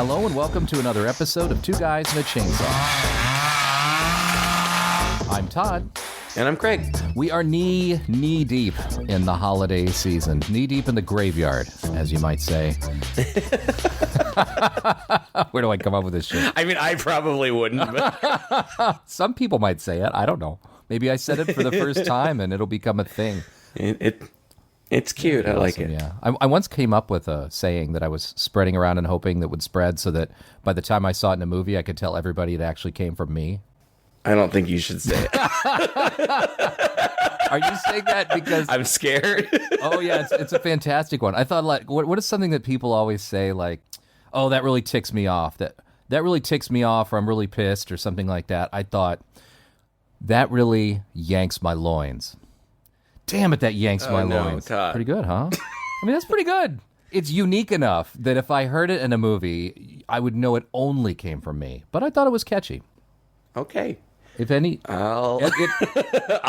Hello and welcome to another episode of Two Guys and a Chainsaw. I'm Todd. And I'm Craig. We are knee deep in the holiday season. Knee deep in the graveyard, as you might say. Where do I come up with this shit? I mean, I probably wouldn't. But... Some people might say it. I don't know. Maybe I said it for the first time and it'll become a thing. It's cute. I like it. Yeah. I once came up with a saying that I was spreading around and hoping that would spread so that by the time I saw it in a movie, I could tell everybody it actually came from me. I don't think you should say it. Are you saying that because... I'm scared? Oh, yeah, it's a fantastic one. I thought, like, what is something that people always say, like, oh, that really ticks me off, that really ticks me off, or I'm really pissed, or something like that. I thought, that really yanks my loins. Damn it, that yanks my loins. Todd. Pretty good, huh? I mean, that's pretty good. It's unique enough that if I heard it in a movie, I would know it only came from me. But I thought it was catchy. Okay. If any, I'll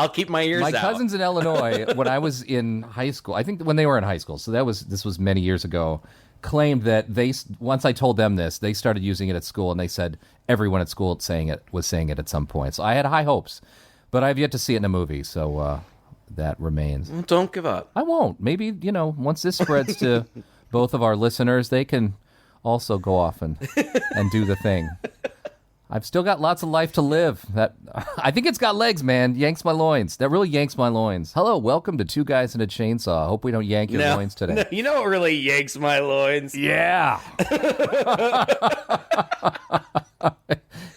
keep my ears out. My cousins in Illinois, when I was in high school, I think when they were in high school, so this was many years ago, claimed that once I told them this, they started using it at school, and they said everyone at school was saying it at some point. So I had high hopes, but I've yet to see it in a movie, so that remains. Well, don't give up. I won't. Maybe, once this spreads to both of our listeners, they can also go off and do the thing. I've still got lots of life to live. I think it's got legs, man. Yanks my loins. That really yanks my loins. Hello, welcome to Two Guys and a Chainsaw. Hope we don't yank your loins today. No, you know what really yanks my loins? Yeah.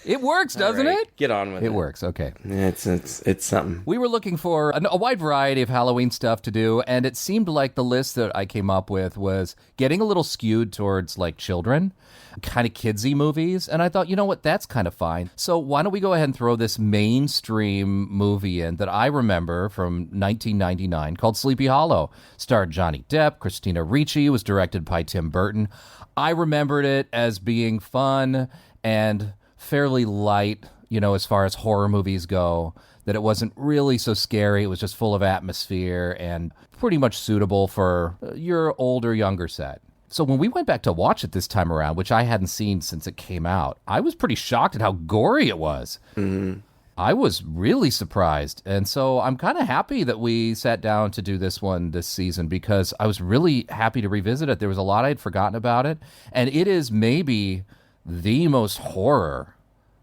It works, doesn't it? Get on with it. It works, okay. It's something. We were looking for a wide variety of Halloween stuff to do, and it seemed like the list that I came up with was getting a little skewed towards, like, children, kind of kidsy movies, and I thought, you know what, that's kind of fine. So why don't we go ahead and throw this mainstream movie in that I remember from 1999 called Sleepy Hollow. Starred Johnny Depp, Christina Ricci, was directed by Tim Burton. I remembered it as being fun and fairly light, as far as horror movies go, that it wasn't really so scary. It was just full of atmosphere and pretty much suitable for your older, younger set. So when we went back to watch it this time around, which I hadn't seen since it came out, I was pretty shocked at how gory it was. Mm-hmm. I was really surprised. And so I'm kind of happy that we sat down to do this one this season because I was really happy to revisit it. There was a lot I had forgotten about it. And it is maybe the most horror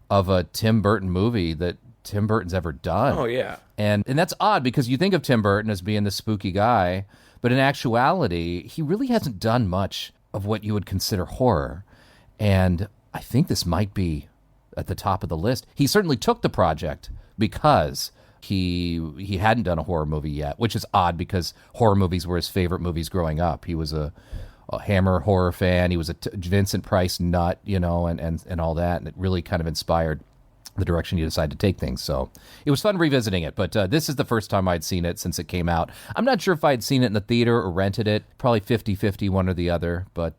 of a Tim Burton movie that Tim Burton's ever done. Oh, yeah. And that's odd because you think of Tim Burton as being the spooky guy, but in actuality, he really hasn't done much of what you would consider horror. And I think this might be at the top of the list. He certainly took the project because he hadn't done a horror movie yet, which is odd because horror movies were his favorite movies growing up. He was a Hammer horror fan. He was a Vincent Price nut, and all that. And it really kind of inspired the direction he decided to take things. So it was fun revisiting it. But this is the first time I'd seen it since it came out. I'm not sure if I'd seen it in the theater or rented it. Probably 50-50, one or the other. But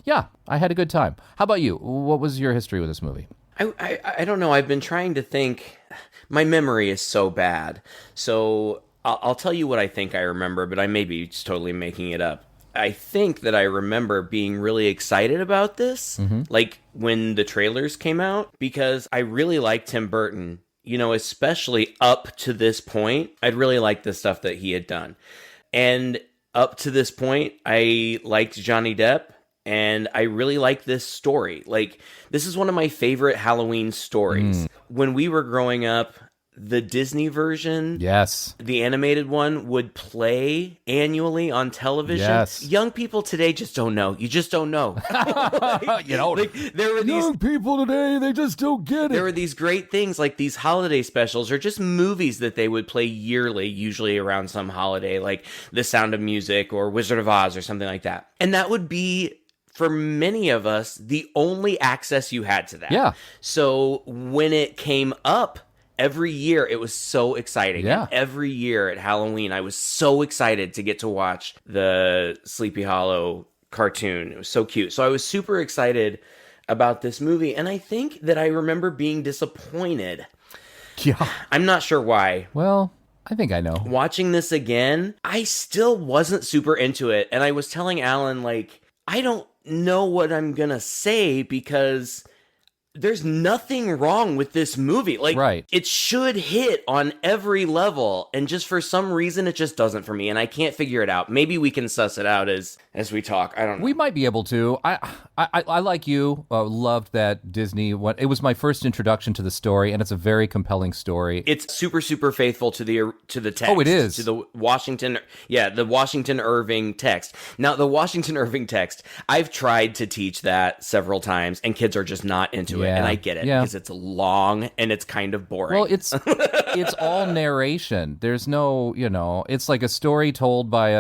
yeah, I had a good time. How about you? What was your history with this movie? I don't know. I've been trying to think. My memory is so bad. So I'll tell you what I think I remember, but I may be just totally making it up. I think that I remember being really excited about this, like when the trailers came out, because I really liked Tim Burton, especially up to this point. I'd really liked the stuff that he had done. And up to this point, I liked Johnny Depp, and I really liked this story. Like, this is one of my favorite Halloween stories. When we were growing up, the Disney version, yes, the animated one, would play annually on television. Yes. Young people today just don't know. You just don't know. There were young people today, they just don't get it. There were these great things like these holiday specials or just movies that they would play yearly, usually around some holiday, like The Sound of Music or Wizard of Oz or something like that. And that would be, for many of us, the only access you had to that. Yeah. So when it came up, every year, it was so exciting. Yeah. And every year at Halloween, I was so excited to get to watch the Sleepy Hollow cartoon. It was so cute. So I was super excited about this movie. And I think that I remember being disappointed. Yeah. I'm not sure why. Well, I think I know. Watching this again, I still wasn't super into it. And I was telling Alan, like, I don't know what I'm going to say because there's nothing wrong with this movie. Like, Right. it should hit on every level, and just for some reason, it just doesn't for me, and I can't figure it out. Maybe we can suss it out as we talk. I don't know. We might be able to. I like you, loved that Disney. It was my first introduction to the story, and it's a very compelling story. It's super, super faithful to the text. Oh, it is. To the Washington Irving text. Now, the Washington Irving text, I've tried to teach that several times, and kids are just not into it, and I get it, because it's long, and it's kind of boring. Well, it's all narration. There's no, it's like a story told by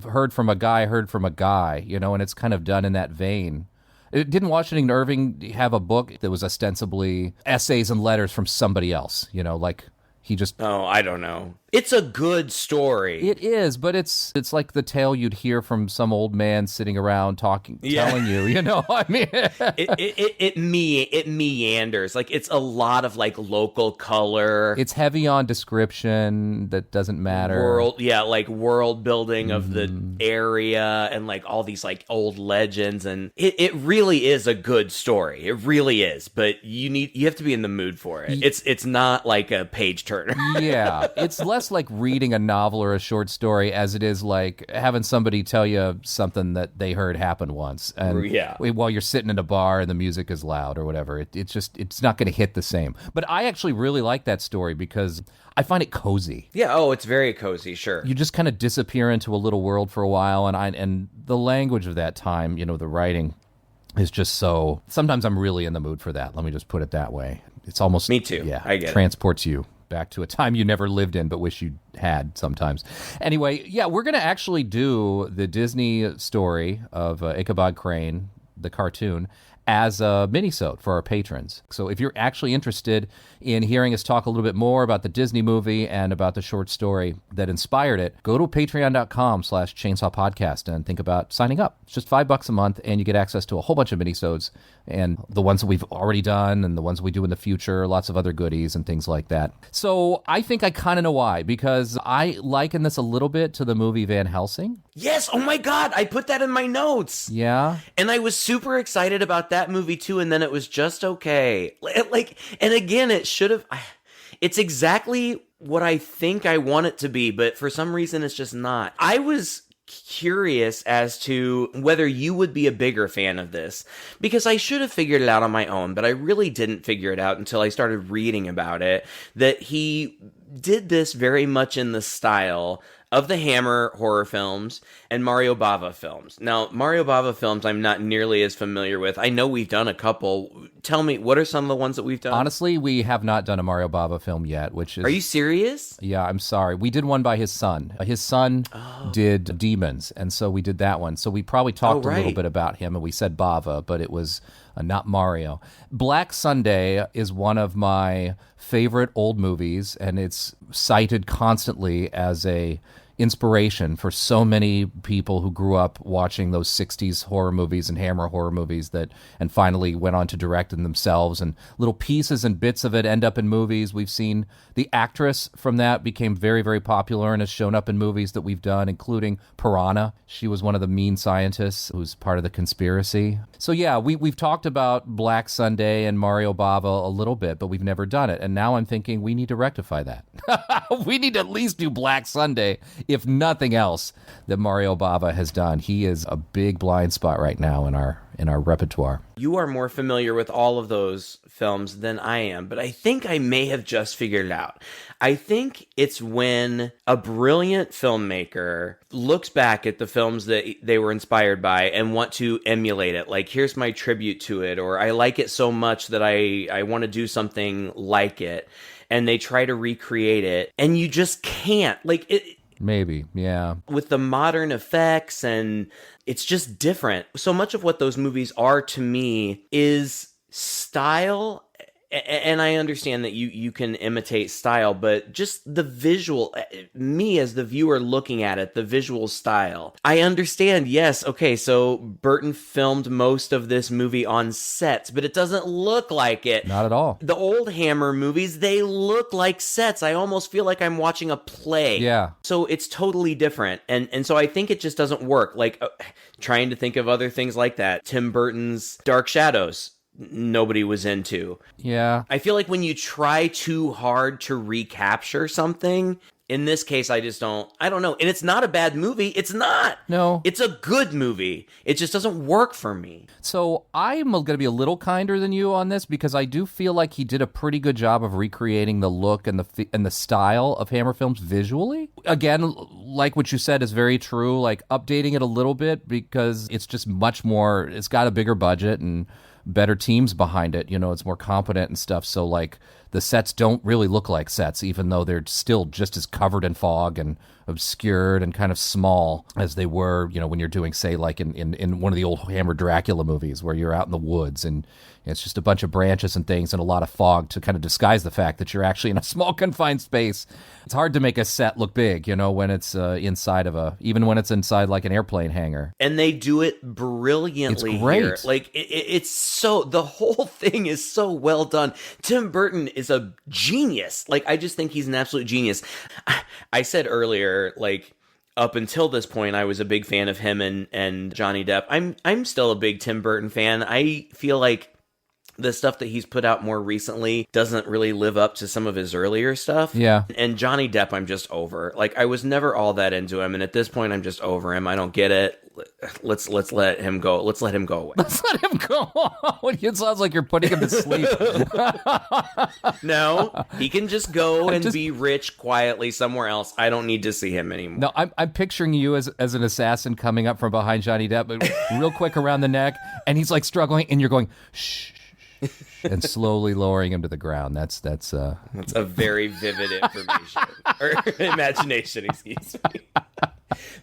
heard from a guy, and it's kind of done in that vein. Didn't Washington Irving have a book that was ostensibly essays and letters from somebody else? Like he just... Oh, I don't know. It's a good story. It is, but it's like the tale you'd hear from some old man sitting around telling you, I mean... it meanders. Like, it's a lot of, like, local color. It's heavy on description that doesn't matter. World building of the area and, like, all these, like, old legends. And it really is a good story. It really is. But you have to be in the mood for it. It's not like a page turner. Yeah. It's less like reading a novel or a short story as it is like having somebody tell you something that they heard happen once, and while you're sitting in a bar and the music is loud or whatever. It's not going to hit the same. But I actually really like that story because I find it cozy. Yeah, it's very cozy, sure. You just kind of disappear into a little world for a while, and the language of that time, the writing is just so... Sometimes I'm really in the mood for that. Let me just put it that way. It's almost... Me too. Yeah, I get transports you back to a time you never lived in but wish you had sometimes. Anyway, we're going to actually do the Disney story of Ichabod Crane, the cartoon, as a minisode for our patrons. So if you're actually interested in hearing us talk a little bit more about the Disney movie and about the short story that inspired it, go to patreon.com/Chainsaw Podcast and think about signing up. It's just $5 a month, and you get access to a whole bunch of minisodes, and the ones that we've already done and the ones we do in the future, lots of other goodies and things like that. So I think I kind of know why, because I liken this a little bit to the movie Van Helsing. Yes, oh my God, I put that in my notes. Yeah. And I was super excited about that movie too, and then it was just okay. And again, it's exactly what I think I want it to be, but for some reason it's just not. I was curious as to whether you would be a bigger fan of this, because I should have figured it out on my own, but I really didn't figure it out until I started reading about it, that he did this very much in the style of the Hammer horror films and Mario Bava films. Now, Mario Bava films I'm not nearly as familiar with. I know we've done a couple. Tell me, what are some of the ones that we've done? Honestly, we have not done a Mario Bava film yet, which is... Are you serious? Yeah, I'm sorry. We did one by his son. His son did Demons, and so we did that one. So we probably talked a little bit about him, and we said Bava, but it was not Mario. Black Sunday is one of my favorite old movies, and it's cited constantly as a inspiration for so many people who grew up watching those 60s horror movies and Hammer horror movies and finally went on to direct them themselves, and little pieces and bits of it end up in movies. We've seen the actress from that became very, very popular and has shown up in movies that we've done, including Piranha. She was one of the mean scientists who's part of the conspiracy. So yeah, we've talked about Black Sunday and Mario Bava a little bit, but we've never done it. And now I'm thinking we need to rectify that. We need to at least do Black Sunday, if nothing else, that Mario Bava has done. He is a big blind spot right now in our repertoire. You are more familiar with all of those films than I am, but I think I may have just figured it out. I think it's when a brilliant filmmaker looks back at the films that they were inspired by and want to emulate it. Like, here's my tribute to it, or I like it so much that I want to do something like it. And they try to recreate it, and you just can't. Like, it... Maybe, yeah. With the modern effects, and it's just different. So much of what those movies are to me is style And I understand that you can imitate style, but just the visual, me as the viewer looking at it, the visual style. I understand, yes, okay, so Burton filmed most of this movie on sets, but it doesn't look like it. Not at all. The old Hammer movies, they look like sets. I almost feel like I'm watching a play. Yeah. So it's totally different. And so I think it just doesn't work. Like, trying to think of other things like that. Tim Burton's Dark Shadows, nobody was into. Yeah. I feel like when you try too hard to recapture something, in this case, I don't know. And it's not a bad movie. It's not. No. It's a good movie. It just doesn't work for me. So I'm going to be a little kinder than you on this because I do feel like he did a pretty good job of recreating the look and the style of Hammer films visually. Again, like what you said is very true, like updating it a little bit because it's just much more, it's got a bigger budget and better teams behind it. It's more competent and stuff. So like the sets don't really look like sets, even though they're still just as covered in fog and obscured and kind of small as they were, when you're doing, say, like in one of the old Hammer Dracula movies where you're out in the woods and it's just a bunch of branches and things and a lot of fog to kind of disguise the fact that you're actually in a small confined space. It's hard to make a set look big, when it's inside of even when it's inside like an airplane hangar. And they do it brilliantly. It's great. Here. Like, it's so, the whole thing is so well done. Tim Burton is a genius. Like, I just think he's an absolute genius. I said earlier, like, up until this point, I was a big fan of him and Johnny Depp. I'm still a big Tim Burton fan. I feel like the stuff that he's put out more recently doesn't really live up to some of his earlier stuff. Yeah. And Johnny Depp, I'm just over. Like, I was never all that into him, and at this point, I'm just over him. I don't get it. Let's let him go. Let's let him go away. Let's let him go. It sounds like you're putting him to sleep. No, he can just go and be rich quietly somewhere else. I don't need to see him anymore. No, I'm picturing you as an assassin coming up from behind Johnny Depp, but real quick around the neck, and he's like struggling, and you're going, shh. And slowly lowering him to the ground. That's a very vivid information or imagination. Excuse me.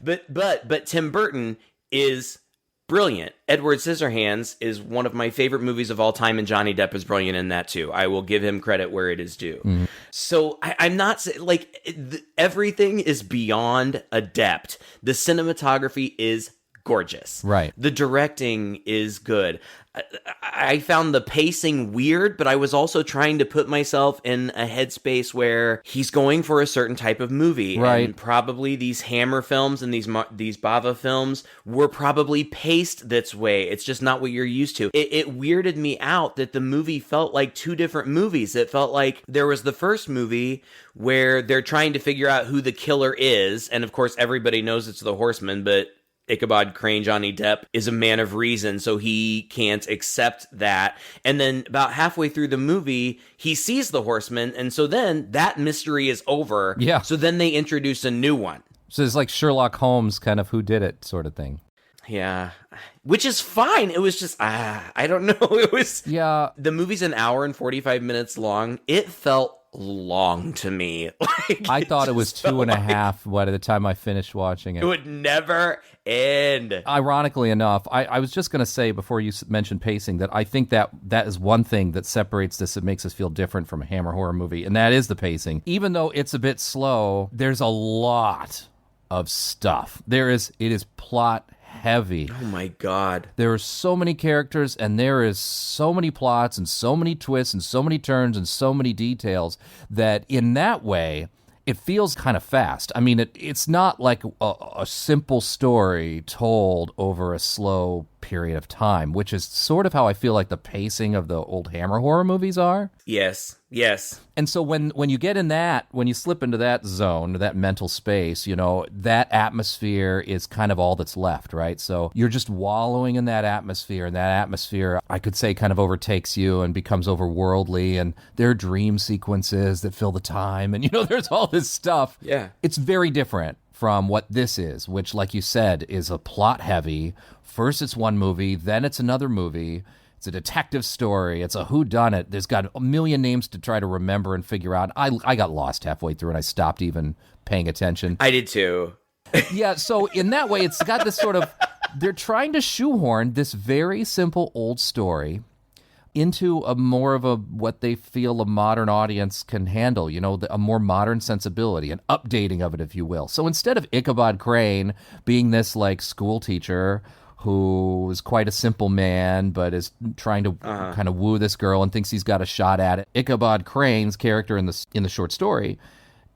But Tim Burton is brilliant. Edward Scissorhands is one of my favorite movies of all time, and Johnny Depp is brilliant in that too. I will give him credit where it is due. Mm-hmm. So I'm not like everything is beyond adept. The cinematography is gorgeous. Right. The directing is good. I found the pacing weird, but I was also trying to put myself in a headspace where he's going for a certain type of movie. Right. And probably these Hammer films and these Bava films were probably paced this way. It's just not what you're used to. It weirded me out that the movie felt like two different movies. It felt like there was the first movie where they're trying to figure out who the killer is. And of course, everybody knows it's the Horseman, but Ichabod Crane, Johnny Depp, is a man of reason, so he can't accept that. And then about halfway through the movie, he sees the Horseman, and so then that mystery is over. Yeah. So then they introduce a new one. So it's like Sherlock Holmes kind of whodunit sort of thing. Yeah. Which is fine. It was just, I don't know. It was... Yeah. The movie's an hour and 45 minutes long. It felt long to me. Like, I thought it was 2.5 by the time I finished watching it. It would never end. Ironically enough, I was just going to say before you mentioned pacing that I think that is one thing that separates this. It makes us feel different from a Hammer horror movie, and that is the pacing. Even though it's a bit slow, there's a lot of stuff. It is plot heavy. Oh my God. There are so many characters, and there is so many plots and so many twists and so many turns and so many details that in that way, it feels kind of fast. I mean, it's not like a simple story told over a slow period of time, which is sort of how I feel like the pacing of the old Hammer horror movies are. Yes. And so when you get in when you slip into that zone, that mental space, that atmosphere is kind of all that's left, right? So you're just wallowing in that atmosphere, and that atmosphere, I could say, kind of overtakes you and becomes overworldly, and there are dream sequences that fill the time, and, there's all this stuff. Yeah. It's very different from what this is, which, like you said, is a plot heavy. First it's one movie, then it's another movie. It's a detective story. It's a whodunit. There's got a million names to try to remember and figure out. I got lost halfway through, and I stopped even paying attention. I did too. Yeah, so in that way, it's got this sort of... They're trying to shoehorn this very simple old story into a more of a what they feel a modern audience can handle, a more modern sensibility, an updating of it, if you will. So instead of Ichabod Crane being this like school teacher who is quite a simple man but is trying to kind of woo this girl and thinks he's got a shot at it, Ichabod Crane's character in the short story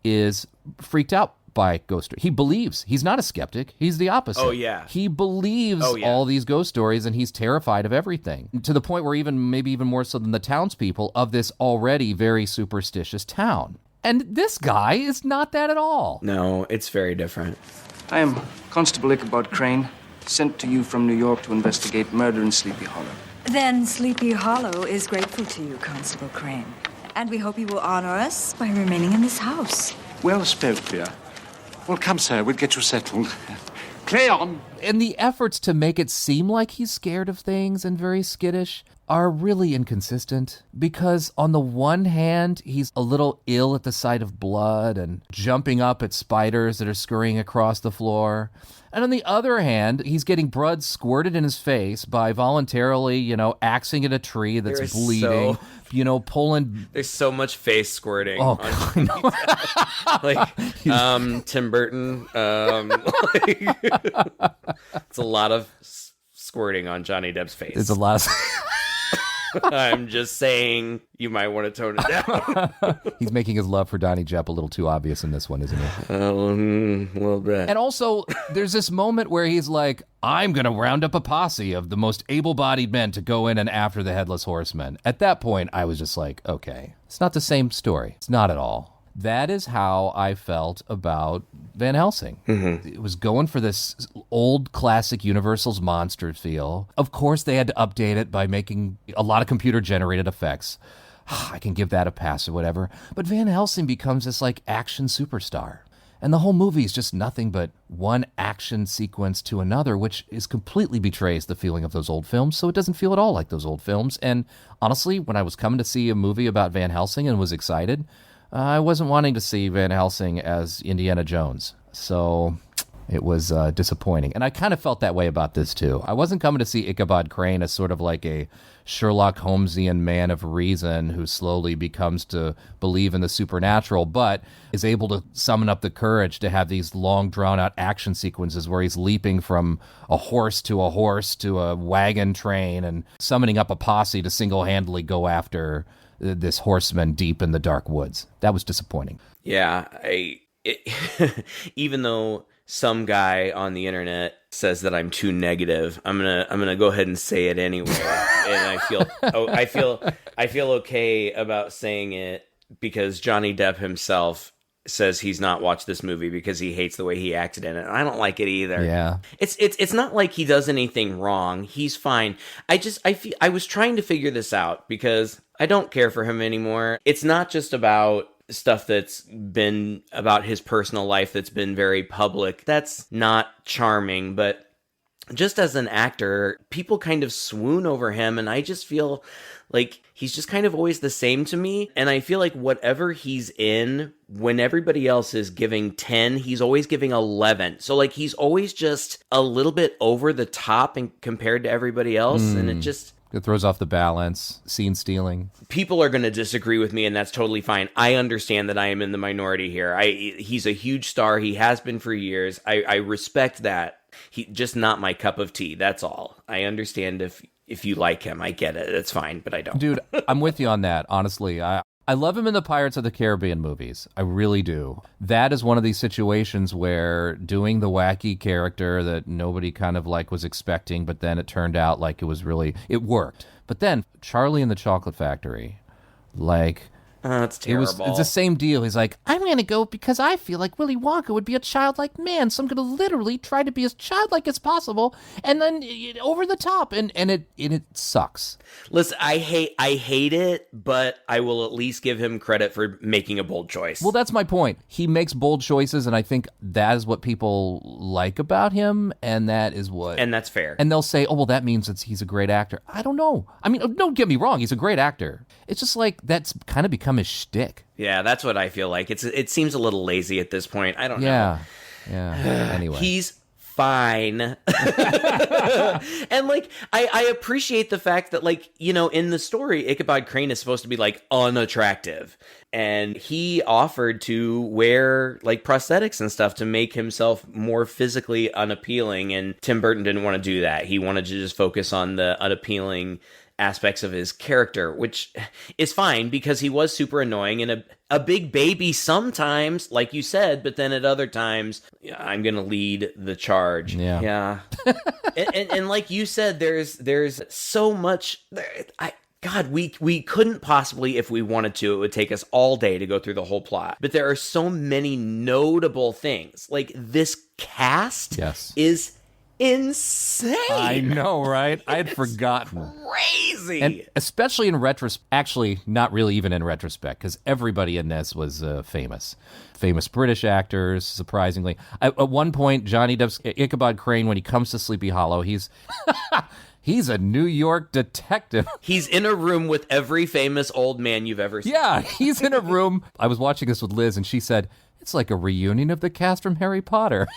is freaked out by ghost stories. He believes. He's not a skeptic. He's the opposite. Oh, yeah. He believes all these ghost stories, and he's terrified of everything, to the point where maybe even more so than the townspeople of this already very superstitious town. And this guy is not that at all. No, it's very different. I am Constable Ichabod Crane, sent to you from New York to investigate murder in Sleepy Hollow. Then Sleepy Hollow is grateful to you, Constable Crane. And we hope you will honor us by remaining in this house. Well spoke, dear. Well, come, sir, we'll get you settled. Play on! And the efforts to make it seem like he's scared of things and very skittish are really inconsistent. Because on the one hand, he's a little ill at the sight of blood and jumping up at spiders that are scurrying across the floor. And on the other hand, he's getting blood squirted in his face by voluntarily, axing at a tree that's bleeding, pulling. There's so much face squirting. Oh, like Tim Burton. It's a lot of squirting on Johnny Depp's face. It's a lot of... I'm just saying you might want to tone it down. He's making his love for Donnie Depp a little too obvious in this one, isn't he? A little bit. And also, there's this moment where he's like, I'm going to round up a posse of the most able-bodied men to go in and after the Headless Horseman. At that point, I was just like, okay, it's not the same story. It's not at all. That is how I felt about Van Helsing. Mm-hmm. It was going for this old classic Universal's monster feel. Of course, they had to update it by making a lot of computer-generated effects. I can give that a pass or whatever. But Van Helsing becomes this like action superstar. And the whole movie is just nothing but one action sequence to another, which is completely betrays the feeling of those old films, so it doesn't feel at all like those old films. And honestly, when I was coming to see a movie about Van Helsing and was excited, I wasn't wanting to see Van Helsing as Indiana Jones, so it was disappointing. And I kind of felt that way about this, too. I wasn't coming to see Ichabod Crane as sort of like a Sherlock Holmesian man of reason who slowly becomes to believe in the supernatural, but is able to summon up the courage to have these long, drawn-out action sequences where he's leaping from a horse to a wagon train and summoning up a posse to single-handedly go after this horseman deep in the dark woods. That was disappointing. Yeah, even though some guy on the internet says that I'm too negative, I'm gonna go ahead and say it anyway. And I feel okay about saying it because Johnny Depp himself says he's not watched this movie because he hates the way he acted in it. I don't like it either. Yeah. It's not like he does anything wrong. He's fine. I was trying to figure this out because I don't care for him anymore. It's not just about stuff that's been about his personal life that's been very public. That's not charming, but just as an actor, people kind of swoon over him, and I just feel like he's just kind of always the same to me. And I feel like whatever he's in, when everybody else is giving 10, he's always giving 11. So like he's always just a little bit over the top and compared to everybody else, and it throws off the balance, scene stealing. People are going to disagree with me, and that's totally fine. I understand that I am in the minority here. He's a huge star. He has been for years. I respect that. He just not my cup of tea. That's all. I understand if you like him. I get it. It's fine, but I don't. Dude, I'm with you on that, honestly. I love him in the Pirates of the Caribbean movies. I really do. That is one of these situations where doing the wacky character that nobody kind of like was expecting, but then it turned out like it worked. But then Charlie and the Chocolate Factory, like... It's terrible. It's the same deal. He's like, I'm going to go because I feel like Willy Wonka would be a childlike man, so I'm going to literally try to be as childlike as possible, and then over the top, and it sucks. Listen, I hate it, but I will at least give him credit for making a bold choice. Well, that's my point. He makes bold choices, and I think that is what people like about him, and that is what... And that's fair. And they'll say, oh, well, that means he's a great actor. I don't know. I mean, don't get me wrong. He's a great actor. It's just like that's kind of become his shtick. Yeah, that's what I feel like. It seems a little lazy at this point. I don't know. Yeah. Anyway. He's fine. And like, I appreciate the fact that, like, you know, in the story, Ichabod Crane is supposed to be like unattractive, and he offered to wear like prosthetics and stuff to make himself more physically unappealing, and Tim Burton didn't want to do that. He wanted to just focus on the unappealing aspects of his character, which is fine because he was super annoying and a big baby sometimes, like you said, but then at other times, I'm gonna lead the charge. Yeah. and like you said, there's so much. God, we couldn't possibly, if we wanted to, it would take us all day to go through the whole plot. But there are so many notable things. Like, this cast is insane. I know, right? I had forgotten. Crazy. And especially in retrospect, actually, not really even in retrospect, because everybody in this was famous. Famous British actors, surprisingly. At one point, Johnny Depp's Ichabod Crane, when he comes to Sleepy Hollow, he's a New York detective. He's in a room with every famous old man you've ever seen. Yeah, he's in a room. I was watching this with Liz, and she said, it's like a reunion of the cast from Harry Potter.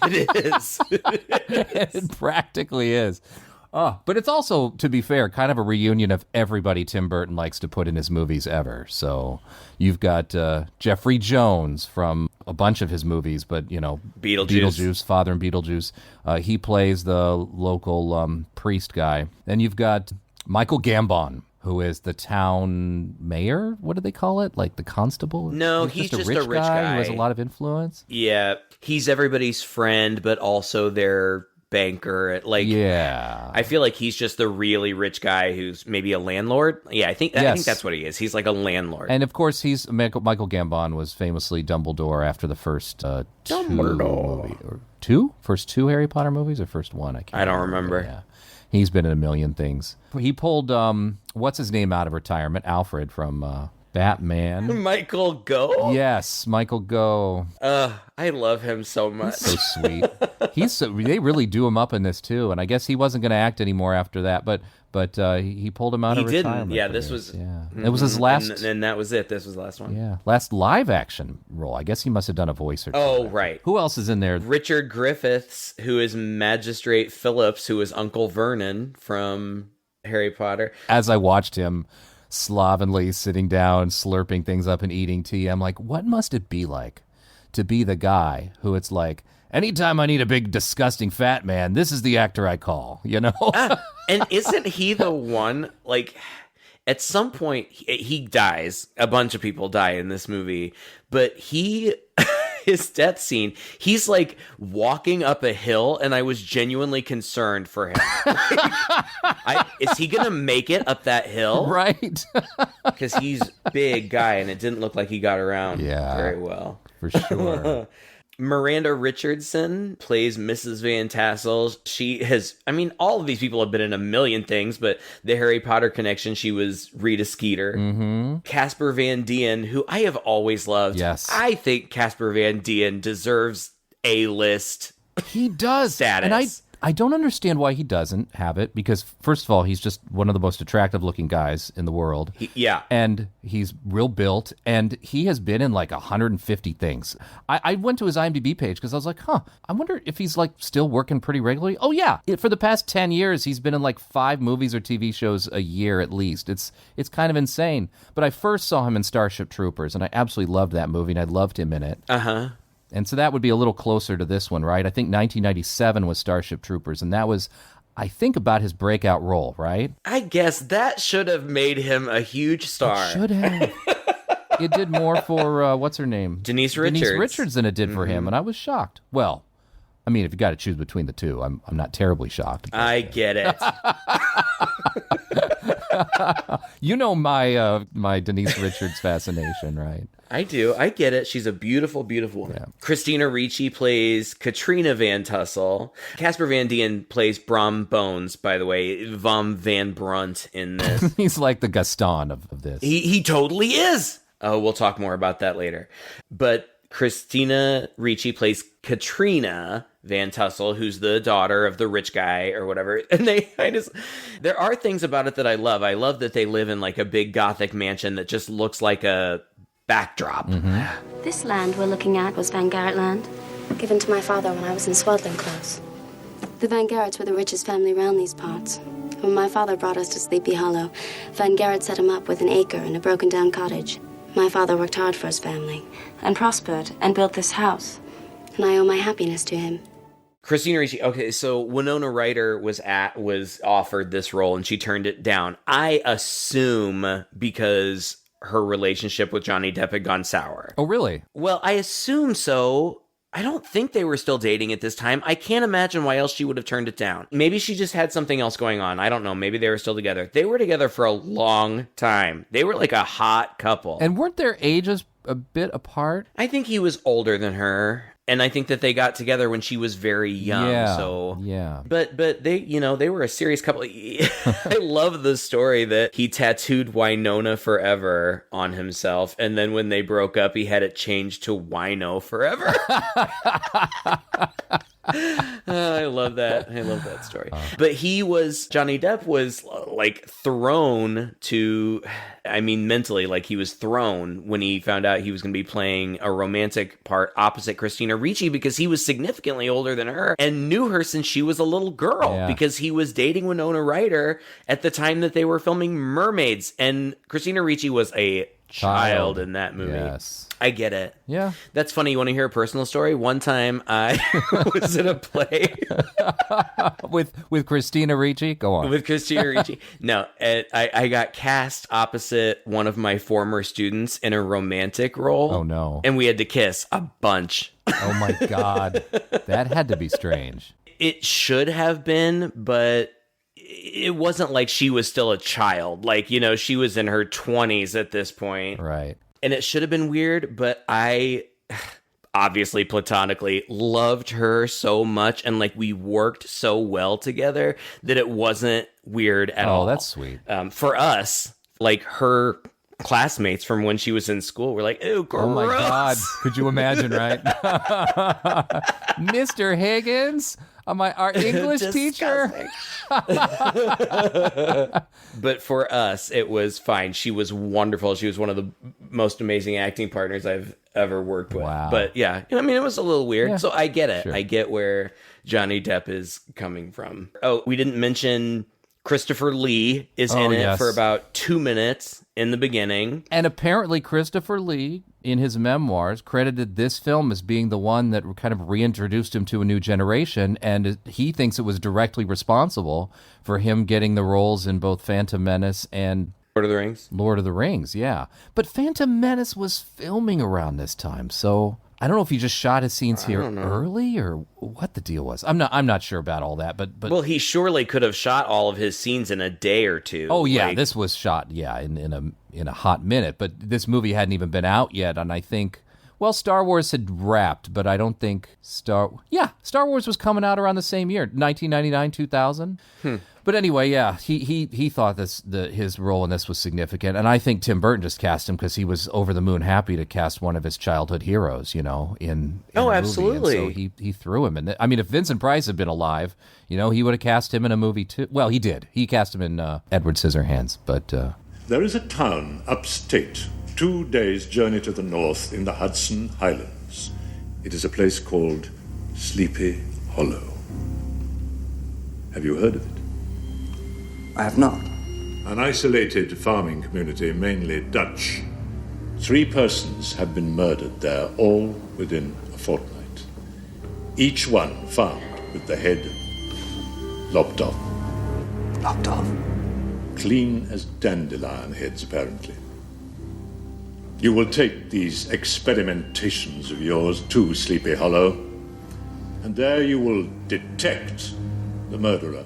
It is. It practically is. Oh, but it's also, to be fair, kind of a reunion of everybody Tim Burton likes to put in his movies ever. So you've got Jeffrey Jones from a bunch of his movies, but, you know, Beetlejuice, Father in Beetlejuice. He plays the local priest guy. Then you've got Michael Gambon, who is the town mayor. What do they call it? Like the constable? No, he's just a rich guy who has a lot of influence. Yeah, he's everybody's friend, but also their banker. Like, yeah, I feel like he's just the really rich guy who's maybe a landlord. Yeah, I think that's what he is. He's like a landlord. And of course, Michael Gambon was famously Dumbledore after the first first two Harry Potter movies, or first one? I don't remember. Yeah. He's been in a million things. He pulled, what's his name out of retirement? Alfred from Batman. Michael Gough? Yes, Michael Gough. I love him so much. He's so sweet. They really do him up in this, too. And I guess he wasn't going to act anymore after that, but he pulled him out of retirement. He didn't. Yeah, this was... Yeah. It was his last... And that was it. This was the last one. Yeah. Last live-action role. I guess he must have done a voice or two. Oh, right. Who else is in there? Richard Griffiths, who is Magistrate Phillips, who is Uncle Vernon from Harry Potter. As I watched him slovenly sitting down, slurping things up and eating tea, I'm like, what must it be like to be the guy who it's like, anytime I need a big, disgusting fat man, this is the actor I call, you know? And isn't he the one, like, at some point, he dies. A bunch of people die in this movie. But his death scene, he's, like, walking up a hill, and I was genuinely concerned for him. Is he going to make it up that hill? Right. Because he's a big guy, and it didn't look like he got around very well. For sure. Miranda Richardson plays Mrs. Van Tassel. She has, I mean, all of these people have been in a million things, but the Harry Potter connection, she was Rita Skeeter. Mm-hmm. Casper Van Dien, who I have always loved. Yes. I think Casper Van Dien deserves A-list. He does. Status. And I don't understand why he doesn't have it, because first of all, he's just one of the most attractive looking guys in the world. Yeah. And he's real built, and he has been in like 150 things. I went to his IMDb page because I was like, I wonder if he's like still working pretty regularly. Oh yeah. For the past 10 years, he's been in like 5 movies or TV shows a year at least. It's kind of insane. But I first saw him in Starship Troopers, and I absolutely loved that movie, and I loved him in it. Uh-huh. And so that would be a little closer to this one, right? I think 1997 was Starship Troopers, and that was, I think, about his breakout role, right? I guess that should have made him a huge star. It should have. It did more for, what's her name? Denise Richards than it did for him, and I was shocked. Well, I mean, if you got to choose between the two, I'm not terribly shocked. I get it. You know my Denise Richards fascination, right? I do. I get it. She's a beautiful, beautiful woman. Yeah. Christina Ricci plays Katrina Van Tassel. Casper Van Dien plays Brom Bones, by the way. Vom Van Brunt in this. He's like the Gaston of this. He totally is. Oh, we'll talk more about that later. But Christina Ricci plays Katrina Van Tassel, who's the daughter of the rich guy or whatever. And there are things about it that I love. I love that they live in like a big Gothic mansion that just looks like a backdrop. Mm-hmm. This land we're looking at was Van Garrett land, given to my father when I was in swaddling clothes. The Van Garretts were the richest family around these parts. When my father brought us to Sleepy Hollow, Van Garrett set him up with an acre and a broken-down cottage. My father worked hard for his family and prospered and built this house. And I owe my happiness to him. Christina Ricci. Okay, so Winona Ryder was offered this role and she turned it down. I assume because her relationship with Johnny Depp had gone sour. Oh, really? Well, I assume so. I don't think they were still dating at this time. I can't imagine why else she would have turned it down. Maybe she just had something else going on. I don't know. Maybe they were still together. They were together for a long time. They were like a hot couple. And weren't their ages a bit apart? I think he was older than her. And I think that they got together when she was very young. Yeah. But they, they were a serious couple. I love the story that he tattooed Winona Forever on himself. And then when they broke up, he had it changed to Wino Forever. I love that. I love that story. But Johnny Depp was like thrown to, mentally, like he was thrown when he found out he was going to be playing a romantic part opposite Christina Ricci because he was significantly older than her and knew her since she was a little girl because he was dating Winona Ryder at the time that they were filming Mermaids. And Christina Ricci was a child in that movie. Yes. I get it. Yeah. That's funny. You want to hear a personal story? One time I was in a play. with Christina Ricci? Go on. With Christina Ricci. No, I got cast opposite one of my former students in a romantic role. Oh, no. And we had to kiss a bunch. Oh, my God. That had to be strange. It should have been, but it wasn't like she was still a child. Like, she was in her 20s at this point. Right. And it should have been weird, but I obviously platonically loved her so much. And like we worked so well together that it wasn't weird at all. Oh, that's sweet. For us, like her classmates from when she was in school were like, ew, gross. Oh my God. Could you imagine, right? Mr. Higgins, my art English teacher. But for us, it was fine. She was wonderful. She was one of the most amazing acting partners I've ever worked with. Wow. But yeah, it was a little weird. Yeah. So I get it. Sure. I get where Johnny Depp is coming from. Oh, we didn't mention Christopher Lee is in it for about 2 minutes in the beginning. And apparently Christopher Lee, in his memoirs, credited this film as being the one that kind of reintroduced him to a new generation, and he thinks it was directly responsible for him getting the roles in both Phantom Menace and Lord of the Rings, yeah. But Phantom Menace was filming around this time, so I don't know if he just shot his scenes here early or what the deal was. I'm not sure about all that, but well, he surely could have shot all of his scenes in a day or two. Oh yeah, this was shot in a hot minute, but this movie hadn't even been out yet, and I think Star Wars had wrapped, but I don't think Star Wars was coming out around the same year, 1999, 2000. But anyway, yeah, he thought his role in this was significant, and I think Tim Burton just cast him because he was over the moon happy to cast one of his childhood heroes, in absolutely. And so he threw him in. If Vincent Price had been alive, he would have cast him in a movie too. Well, he did. He cast him in Edward Scissorhands, but there is a town upstate, 2 days' journey to the north in the Hudson Highlands. It is a place called Sleepy Hollow. Have you heard of it? I have not. An isolated farming community, mainly Dutch. 3 persons have been murdered there, all within a fortnight. Each one found with the head lopped off. Lopped off? Clean as dandelion heads, apparently. You will take these experimentations of yours to Sleepy Hollow, and there you will detect the murderer.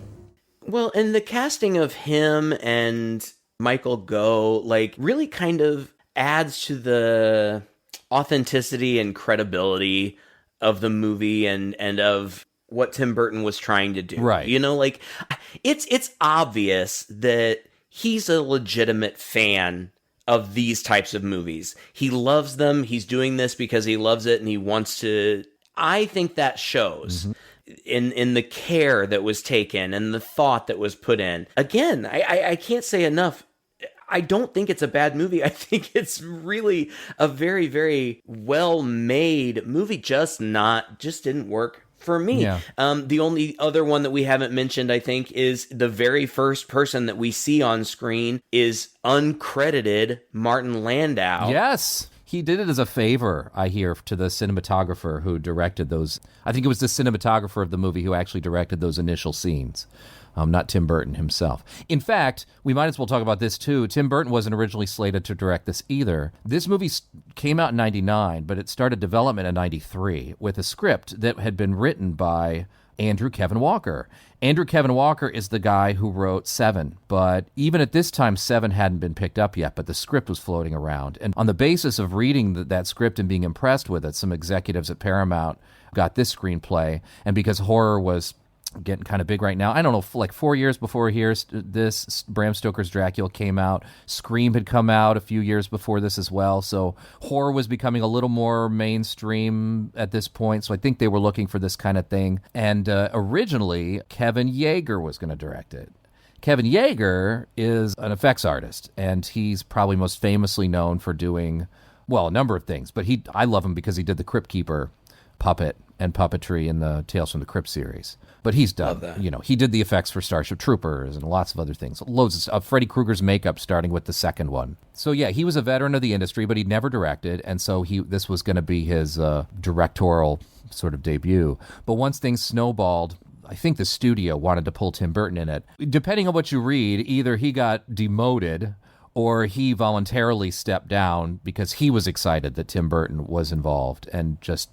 Well, and the casting of him and Michael Gough, really kind of adds to the authenticity and credibility of the movie and of what Tim Burton was trying to do. Right. It's obvious that he's a legitimate fan of these types of movies. He loves them. He's doing this because he loves it and he wants to. I think that shows. Mm-hmm. In the care that was taken and the thought that was put in. Again, I can't say enough. I don't think it's a bad movie. I think it's really a very, very well-made movie. Just didn't work for me. Yeah. The only other one that we haven't mentioned, I think, is the very first person that we see on screen is uncredited Martin Landau. Yes. He did it as a favor, I hear, to the cinematographer who directed those. I think it was the cinematographer of the movie who actually directed those initial scenes, not Tim Burton himself. In fact, we might as well talk about this too. Tim Burton wasn't originally slated to direct this either. This movie came out in 99, but it started development in 93 with a script that had been written by Andrew Kevin Walker. Andrew Kevin Walker is the guy who wrote Seven, but even at this time, Seven hadn't been picked up yet, but the script was floating around. And on the basis of reading that script and being impressed with it, some executives at Paramount got this screenplay. And because horror was getting kind of big right now. I don't know, like 4 years before this, Bram Stoker's Dracula came out. Scream had come out a few years before this as well. So horror was becoming a little more mainstream at this point. So I think they were looking for this kind of thing. And originally, Kevin Yeager was going to direct it. Kevin Yeager is an effects artist, and he's probably most famously known for doing, well, a number of things. But I love him because he did the Crypt Keeper puppet and puppetry in the Tales from the Crypt series. But he's done, he did the effects for Starship Troopers and lots of other things. Loads of Freddy Krueger's makeup starting with the second one. So yeah, he was a veteran of the industry, but he'd never directed. And so this was going to be his directorial sort of debut. But once things snowballed, I think the studio wanted to pull Tim Burton in it. Depending on what you read, either he got demoted or he voluntarily stepped down because he was excited that Tim Burton was involved and just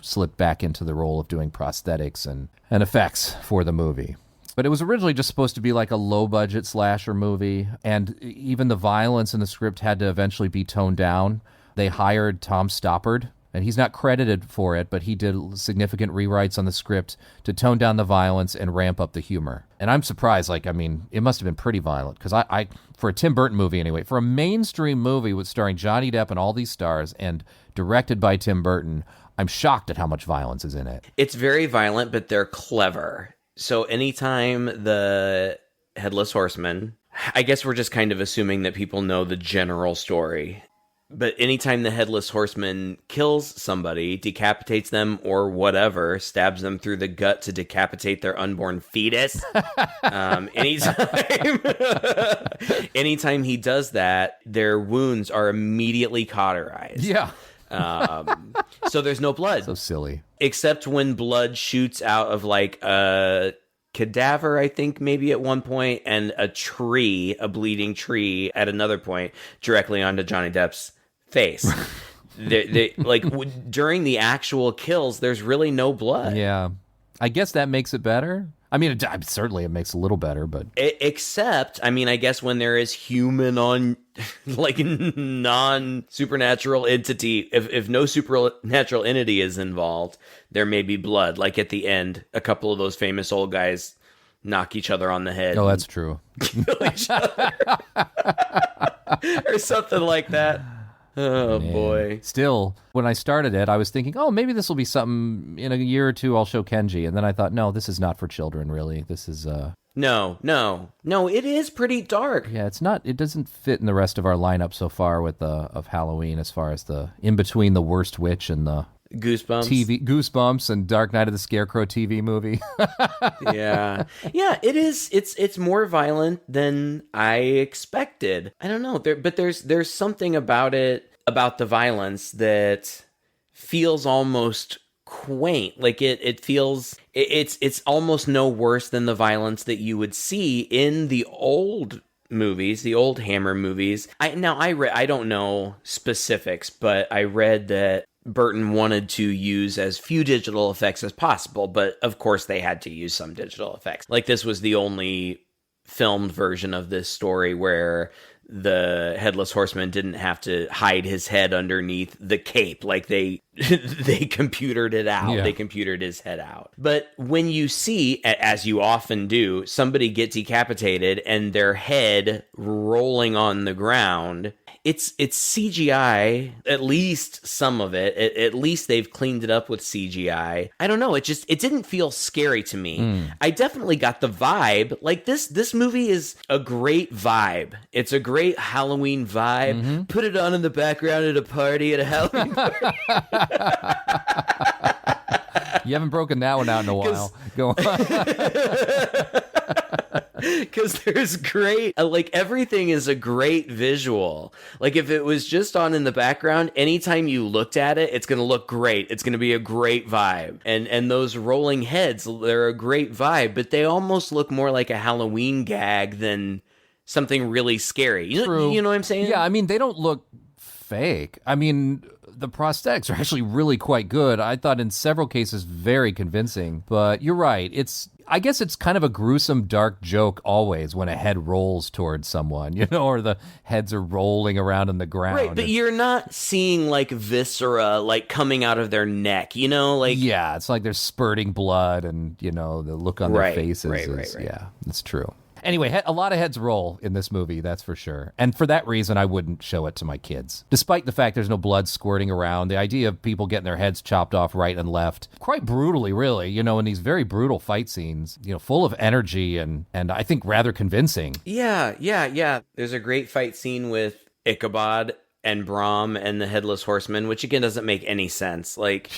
slipped back into the role of doing prosthetics and effects for the movie. But it was originally just supposed to be like a low-budget slasher movie, and even the violence in the script had to eventually be toned down. They hired Tom Stoppard, and he's not credited for it, but he did significant rewrites on the script to tone down the violence and ramp up the humor. And I'm surprised, it must have been pretty violent, because I for a Tim Burton movie anyway, for a mainstream movie with starring Johnny Depp and all these stars and directed by Tim Burton, I'm shocked at how much violence is in it. It's very violent, but they're clever. So anytime the Headless Horseman, I guess we're just kind of assuming that people know the general story. But anytime the Headless Horseman kills somebody, decapitates them or whatever, stabs them through the gut to decapitate their unborn fetus, anytime he does that, their wounds are immediately cauterized. Yeah. So there's no blood. So silly. Except when blood shoots out of like a cadaver, I think maybe at one point, and a bleeding tree at another point, directly onto Johnny Depp's face. During the actual kills, there's really no blood. Yeah. I guess that makes it better. I mean, certainly it makes it a little better, but... Except, I guess when there is human on, non-supernatural entity, if no supernatural entity is involved, there may be blood. Like at the end, a couple of those famous old guys knock each other on the head. Oh, that's true. Kill each other. Or something like that. Oh, man. Boy. Still, when I started it, I was thinking, oh, maybe this will be something in a year or two I'll show Kenji. And then I thought, no, this is not for children, really. This is... No, it is pretty dark. Yeah, it's not... It doesn't fit in the rest of our lineup so far of Halloween as far as the... In between the Worst Witch and the... Goosebumps and Dark Night of the Scarecrow TV movie. Yeah, it is. It's more violent than I expected. I don't know, but there's something about the violence that feels almost quaint. Like it feels it's almost no worse than the violence that you would see in the old movies, the old Hammer movies. I don't know specifics, but I read that Burton wanted to use as few digital effects as possible, but of course they had to use some digital effects. Like this was the only filmed version of this story where the Headless Horseman didn't have to hide his head underneath the cape. Like they computered it out. Yeah. They computered his head out. But when you see, as you often do, somebody get decapitated and their head rolling on the ground, it's CGI, at least some of it. At least they've cleaned it up with CGI. I don't know. It didn't feel scary to me. I definitely got the vibe. Like this movie is a great vibe. It's a great Halloween vibe. Mm-hmm. Put it on in the background at a party, at a Halloween party. You haven't broken that one out in a while. Go on. Because there's great, like, everything is a great visual. Like, if it was just on in the background, anytime you looked at it, it's going to look great. It's going to be a great vibe. And those rolling heads, they're a great vibe, but they almost look more like a Halloween gag than something really scary. You know what I'm saying? Yeah, I mean, they don't look fake. I mean, the prosthetics are actually really quite good. I thought in several cases very convincing. But you're right. I guess it's kind of a gruesome, dark joke always when a head rolls towards someone, or the heads are rolling around in the ground. Right, but you're not seeing, like, viscera, like, coming out of their neck, like... Yeah, it's like they're spurting blood and, the look on their faces. Right. Yeah, it's true. Anyway, a lot of heads roll in this movie, that's for sure. And for that reason, I wouldn't show it to my kids. Despite the fact there's no blood squirting around, the idea of people getting their heads chopped off right and left, quite brutally, really, in these very brutal fight scenes, full of energy and I think rather convincing. Yeah. There's a great fight scene with Ichabod and Brahm and the Headless Horseman, which again doesn't make any sense. Like,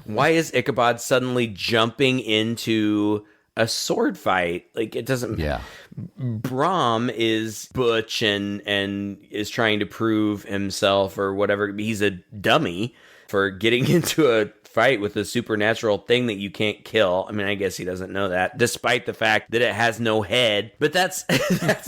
why is Ichabod suddenly jumping into a sword fight? Like, it doesn't... Yeah. Brahm is butch and is trying to prove himself or whatever. He's a dummy for getting into a fight with a supernatural thing that you can't kill. I mean, I guess he doesn't know that, despite the fact that it has no head. But that's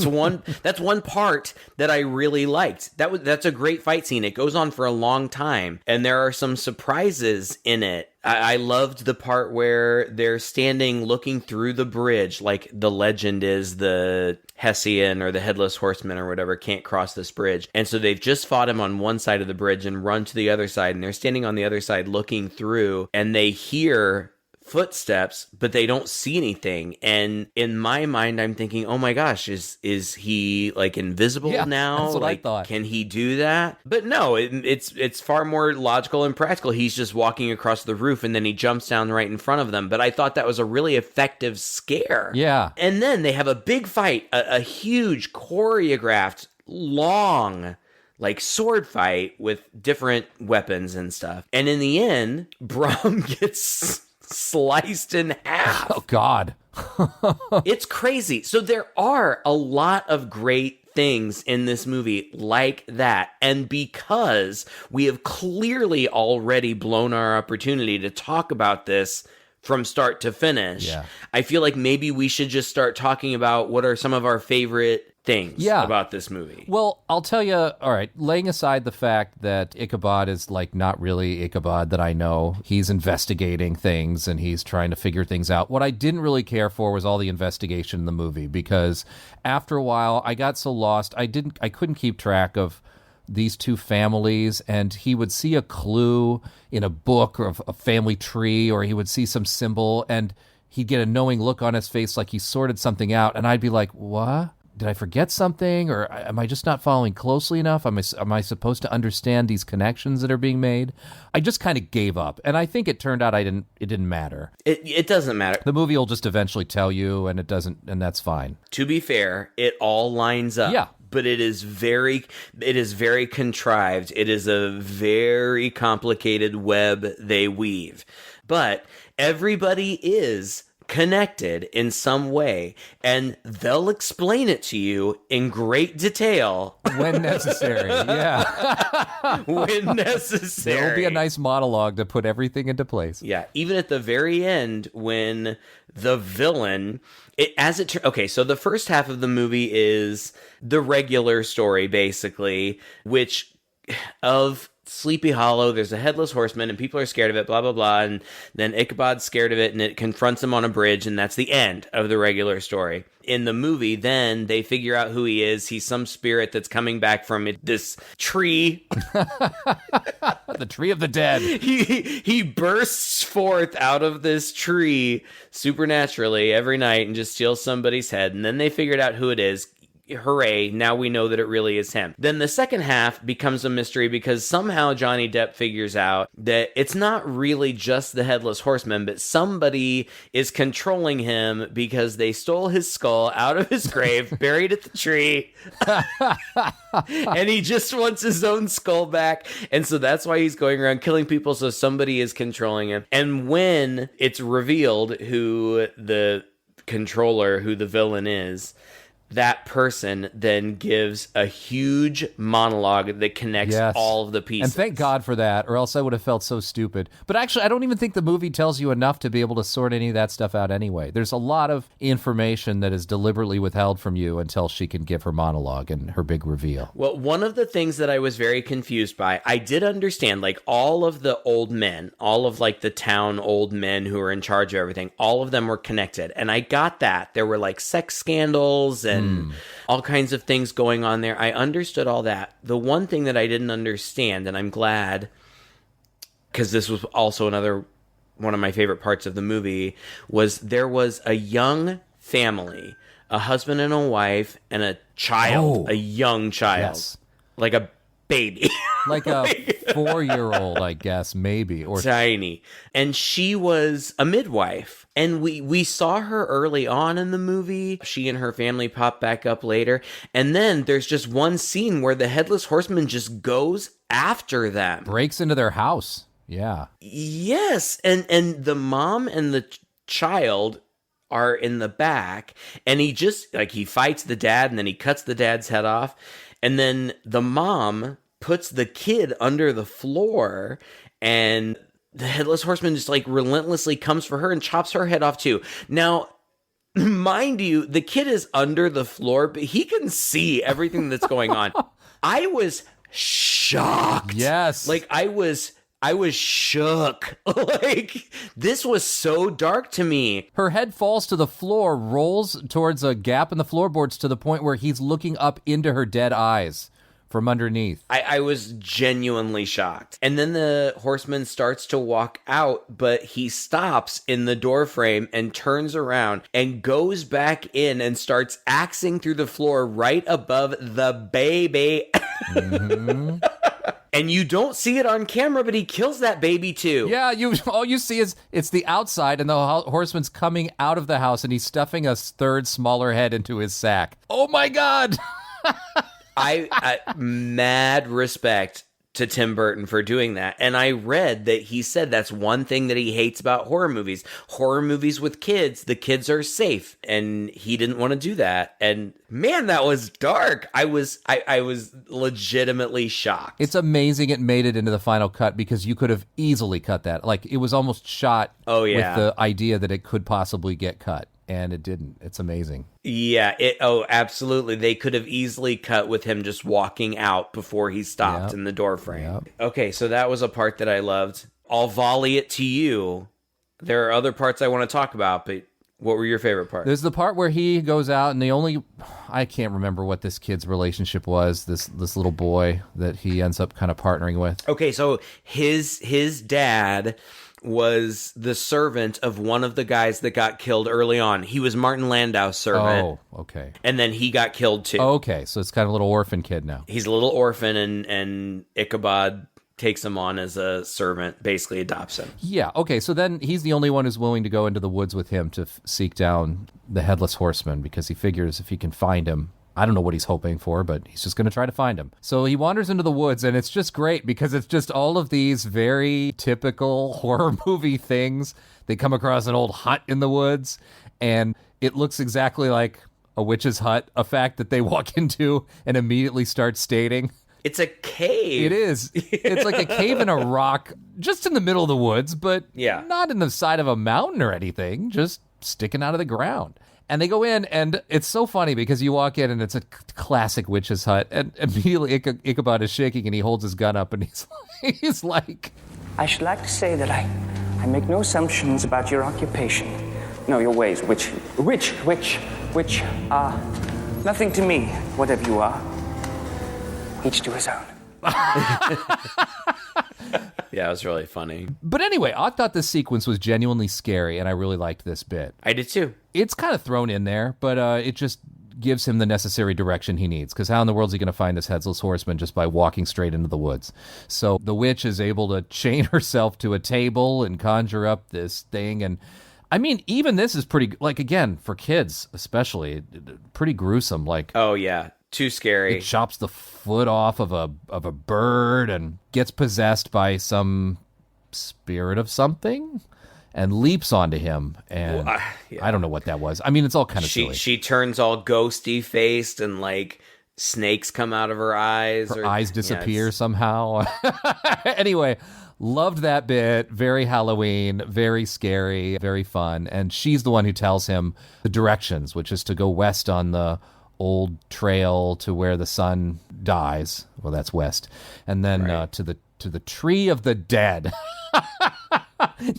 one part that I really liked. That's a great fight scene. It goes on for a long time, and there are some surprises in it. I loved the part where they're standing looking through the bridge, like the legend is the Hessian or the Headless Horseman or whatever can't cross this bridge. And so they've just fought him on one side of the bridge and run to the other side, and they're standing on the other side looking through, and they hear footsteps, but they don't see anything. And in my mind, I'm thinking, oh my gosh, is he like invisible now? That's what like, I thought. Can he do that? But no, it's far more logical and practical. He's just walking across the roof and then he jumps down right in front of them. But I thought that was a really effective scare. Yeah. And then they have a big fight, a huge choreographed, long, like, sword fight with different weapons and stuff. And in the end, Brahm gets sliced in half. Oh, God. It's crazy. So there are a lot of great things in this movie like that. And because we have clearly already blown our opportunity to talk about this from start to finish, I feel like maybe we should just start talking about what are some of our favorite things about this movie. Well, I'll tell you, all right, laying aside the fact that Ichabod is like not really Ichabod that I know. He's investigating things and he's trying to figure things out. What I didn't really care for was all the investigation in the movie, because after a while I got so lost, I couldn't keep track of these two families, and he would see a clue in a book or a family tree, or he would see some symbol and he'd get a knowing look on his face like he sorted something out, and I'd be like, what? Did I forget something, or am I just not following closely enough? Am I supposed to understand these connections that are being made? I just kind of gave up, and I think it turned out it didn't matter. It doesn't matter. The movie will just eventually tell you, and it doesn't, and that's fine. To be fair, it all lines up. Yeah. But it is very contrived. It is a very complicated web they weave. But everybody is connected in some way, and they'll explain it to you in great detail when necessary. Yeah. When necessary. There'll be a nice monologue to put everything into place. Yeah, even at the very end when the villain, okay, so the first half of the movie is the regular story, basically, which of Sleepy Hollow, there's a Headless Horseman, and people are scared of it, blah, blah, blah, and then Ichabod's scared of it, and it confronts him on a bridge, and that's the end of the regular story. In the movie, then, they figure out who he is. He's some spirit that's coming back from this tree. The tree of the dead. He bursts forth out of this tree supernaturally every night and just steals somebody's head, and then they figured out who it is. hooray, now we know that it really is him. Then the second half becomes a mystery because somehow Johnny Depp figures out that it's not really just the Headless Horseman, but somebody is controlling him because they stole his skull out of his grave, buried at the tree, and he just wants his own skull back. And so that's why he's going around killing people, so somebody is controlling him. And when it's revealed who the controller, who the villain is, that person then gives a huge monologue that connects all of the pieces. And thank God for that, or else I would have felt so stupid. But actually, I don't even think the movie tells you enough to be able to sort any of that stuff out anyway. There's a lot of information that is deliberately withheld from you until she can give her monologue and her big reveal. Well, one of the things that I was very confused by, I did understand, like, all of the old men, all of, like, the town old men who are in charge of everything, all of them were connected. And I got that. There were, like, sex scandals and all kinds of things going on there. I understood all that. The one thing that I didn't understand, and I'm glad, because this was also another one of my favorite parts of the movie, was there was a young family, a husband and a wife, and a child, a young child, like a baby. Like a 4-year-old, I guess, maybe. Or tiny. And she was a midwife. And we saw her early on in the movie. She and her family pop back up later. And then there's just one scene where the Headless Horseman just goes after them. Breaks into their house. Yeah. Yes. And the mom and the child are in the back. And he just, like, he fights the dad and then he cuts the dad's head off. And then the mom puts the kid under the floor, and the Headless Horseman just, like, relentlessly comes for her and chops her head off too. Now, mind you, the kid is under the floor, but he can see everything that's going on. I was shocked. Yes. Like, I was shook. Like, this was so dark to me. Her head falls to the floor, rolls towards a gap in the floorboards to the point where he's looking up into her dead eyes from underneath. I was genuinely shocked. And then the horseman starts to walk out, but he stops in the doorframe and turns around and goes back in and starts axing through the floor right above the baby. Mm-hmm. And you don't see it on camera, but he kills that baby too. Yeah, all you see is it's the outside, and the horseman's coming out of the house, and he's stuffing a third smaller head into his sack. Oh my God! I mad respect to Tim Burton for doing that. And I read that he said that's one thing that he hates about horror movies. Horror movies with kids, the kids are safe. And he didn't want to do that. And man, that was dark. I was legitimately shocked. It's amazing it made it into the final cut, because you could have easily cut that. Like, it was almost shot with the idea that it could possibly get cut. And it didn't. It's amazing. Yeah. Absolutely. They could have easily cut with him just walking out before he stopped in the doorframe. Yep. Okay, so that was a part that I loved. I'll volley it to you. There are other parts I want to talk about, but what were your favorite parts? There's the part where he goes out, and I can't remember what this kid's relationship was, this little boy that he ends up kind of partnering with. Okay, so his dad was the servant of one of the guys that got killed early on. He was Martin Landau's servant. Oh, okay. And then he got killed too. Okay, so it's kind of a little orphan kid now. He's a little orphan, and Ichabod takes him on as a servant, basically adopts him. Yeah, okay, so then he's the only one who's willing to go into the woods with him to seek down the Headless Horseman, because he figures if he can find him, I don't know what he's hoping for, but he's just going to try to find him. So he wanders into the woods, and it's just great because it's just all of these very typical horror movie things. They come across an old hut in the woods, and it looks exactly like a witch's hut, a fact that they walk into and immediately start stating. It's a cave. It is. It's like a cave in a rock, just in the middle of the woods, but not in the side of a mountain or anything, just sticking out of the ground. And they go in, and it's so funny because you walk in, and it's a classic witch's hut, and immediately Ichabod is shaking, and he holds his gun up, and he's like... I should like to say that I make no assumptions about your occupation. No, your ways, which, nothing to me, whatever you are. Each to his own. Yeah, it was really funny. But anyway, I thought this sequence was genuinely scary, and I really liked this bit. I did too. It's kind of thrown in there, but it just gives him the necessary direction he needs. Because how in the world is he going to find this Headless Horseman just by walking straight into the woods? So the witch is able to chain herself to a table and conjure up this thing. And I mean, even this is pretty, like, again, for kids especially, pretty gruesome. Like, oh yeah, too scary. It chops the foot off of a bird and gets possessed by some spirit of something and leaps onto him. And I don't know what that was. I mean, it's all kind of silly. She turns all ghosty faced and like snakes come out of her eyes. Her eyes disappear somehow. Anyway, loved that bit. Very Halloween, very scary, very fun. And she's the one who tells him the directions, which is to go west on the old trail to where the sun dies. Well, that's west. And then to the tree of the dead.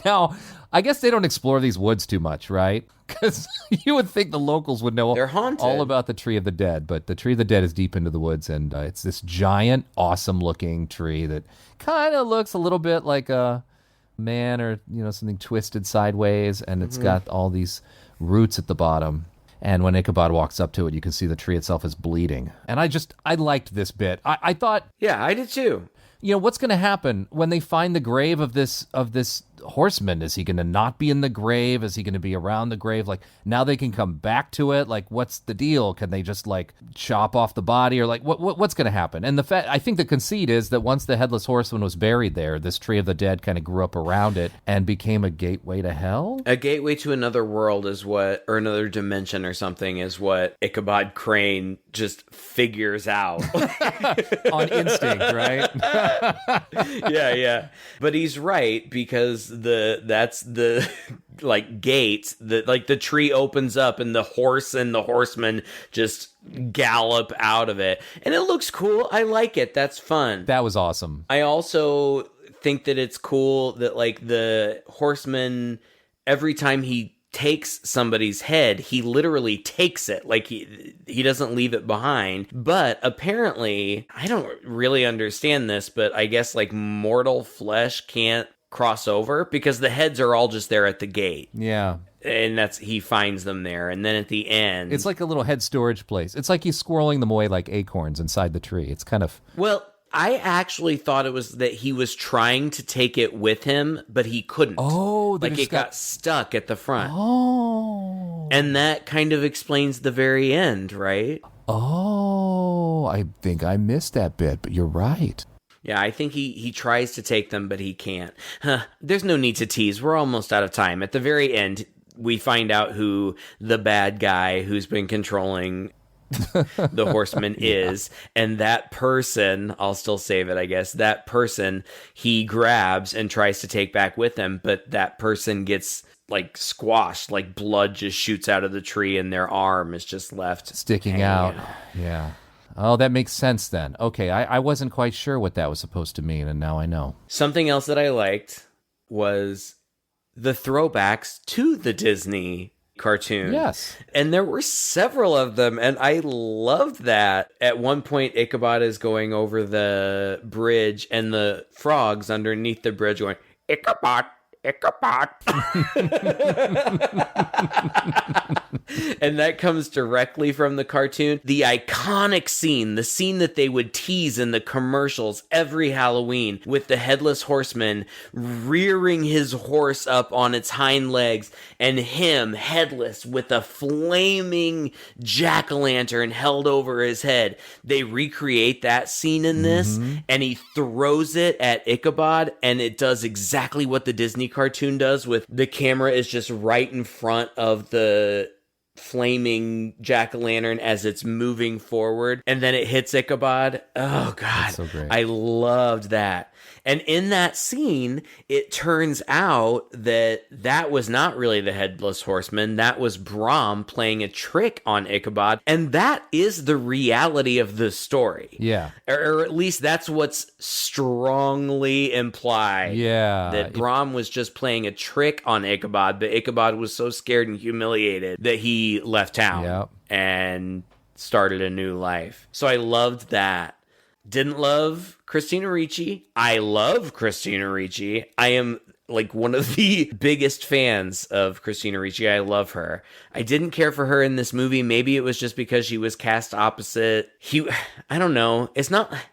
Now, I guess they don't explore these woods too much, right? Because you would think the locals would know They're haunted. all about the tree of the dead. But the tree of the dead is deep into the woods, and it's this giant, awesome-looking tree that kind of looks a little bit like a man or something twisted sideways, and it's got all these roots at the bottom. And when Ichabod walks up to it, you can see the tree itself is bleeding. And I liked this bit. I thought... Yeah, I did too. What's going to happen when they find the grave of this horseman? Is he going to not be in the grave? Is he going to be around the grave? Like, now they can come back to it? Like, what's the deal? Can they just, like, chop off the body? Or, like, what's going to happen? And I think the conceit is that once the Headless Horseman was buried there, this tree of the dead kind of grew up around it and became a gateway to hell? A gateway to another world is what, or another dimension or something, is what Ichabod Crane just figures out. On instinct, right? Yeah. But he's right, because that's the like gate that, like, the tree opens up and the horse and the horseman just gallop out of it, and it looks cool. I like it. That's fun. That was awesome. I also think that it's cool that, like, the horseman, every time he takes somebody's head, he literally takes it. Like, he doesn't leave it behind. But apparently, I don't really understand this, but I guess, like, mortal flesh can't cross over because the heads are all just there at the gate. Yeah. And he finds them there. And then at the end, it's like a little head storage place. It's like he's squirreling them away like acorns inside the tree. It's kind of... Well, I actually thought it was that he was trying to take it with him, but he couldn't. Oh, like it got stuck at the front. Oh. And that kind of explains the very end, right? Oh, I think I missed that bit, but you're right. Yeah, I think he tries to take them, but he can't. There's no need to tease. We're almost out of time. At the very end, we find out who the bad guy who's been controlling the horseman is, and that person, I'll still save it, I guess, that person he grabs and tries to take back with him, but that person gets, like, squashed, like blood just shoots out of the tree and their arm is just left sticking out. Yeah. Oh, that makes sense then. Okay, I wasn't quite sure what that was supposed to mean, and now I know. Something else that I liked was the throwbacks to the Disney cartoon. Yes. And there were several of them, and I loved that. At one point, Ichabod is going over the bridge, and the frogs underneath the bridge going, Ichabod, Ichabod. And that comes directly from the cartoon. The iconic scene, the scene that they would tease in the commercials every Halloween, with the Headless Horseman rearing his horse up on its hind legs, and him, headless, with a flaming jack-o'-lantern held over his head. They recreate that scene in this, and he throws it at Ichabod, and it does exactly what the Disney cartoon does, with the camera is just right in front of the flaming jack-o'-lantern as it's moving forward, and then it hits Ichabod. Oh god, that's so great. I loved that. And in that scene, it turns out that was not really the Headless Horseman. That was Brahm playing a trick on Ichabod. And that is the reality of the story. Yeah. Or at least that's what's strongly implied. Yeah. That Brahm was just playing a trick on Ichabod, but Ichabod was so scared and humiliated that he left town and started a new life. So I loved that. Didn't love Christina Ricci. I love Christina Ricci. I am like one of the biggest fans of Christina Ricci. I love her. I didn't care for her in this movie. Maybe it was just because she was cast opposite. I don't know.